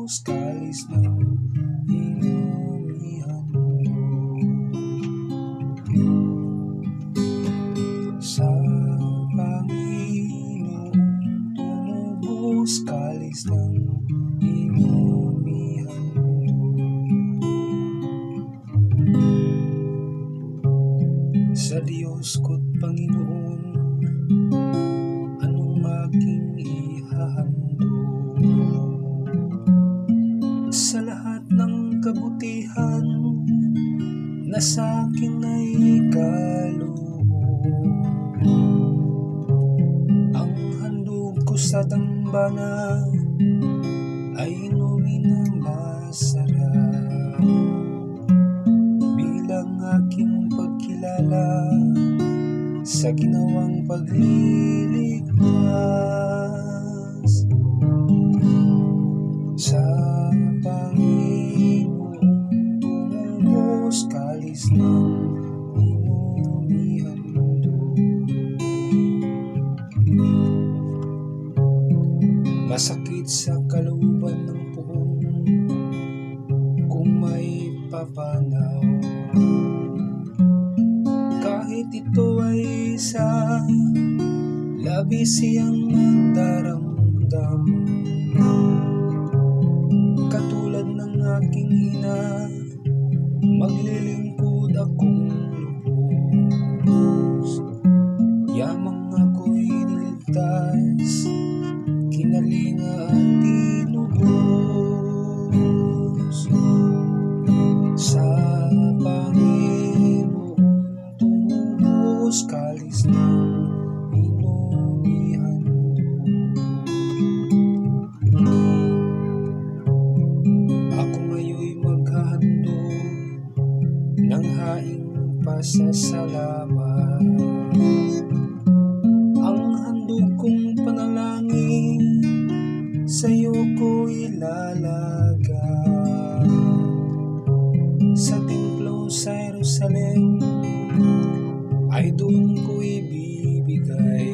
tumubos kalis ng inumihan mo. Sa Panginoon tumubos kalis ng inumihan mo. Sa Diyos ko't Panginoon, anong aking ihahandog? Sa lahat ng kabutihan na sa'kin ay kaloob, ang handog ko sa dambana ay inumin na masarap. Bilang aking pagkilala sa ginawang pagliligtas. Sa Panginoon tumubos kalis ng inumihan mo. Masakit sa kalooban ng puong kung may papanaw, kahit ito ay sa labis siyang magdaramdam. Katulad ng aking ina, maglilingkod akong lubos. Yamang ako'y niligtas, kinalinga at tinubos. Sa Panginoon tumubos kalis ng inumihan mo. Ako ngayon'y maghahandog ng haing pasasalamat. Ang handog kong panalangin sa'yo ko ilalaga. Sa templo sa Jerusalem ay doon ko ibibigay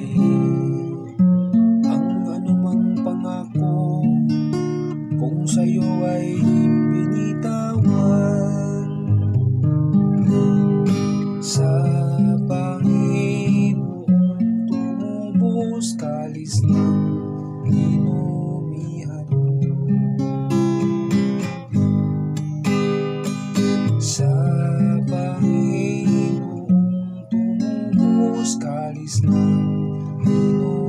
ang anumang pangako kung sa'yo ay binitawan. Sa Panginoon tumubos kalis ng inumihan mo. Sa Panginoon tumubos kalis ng inumihan mo.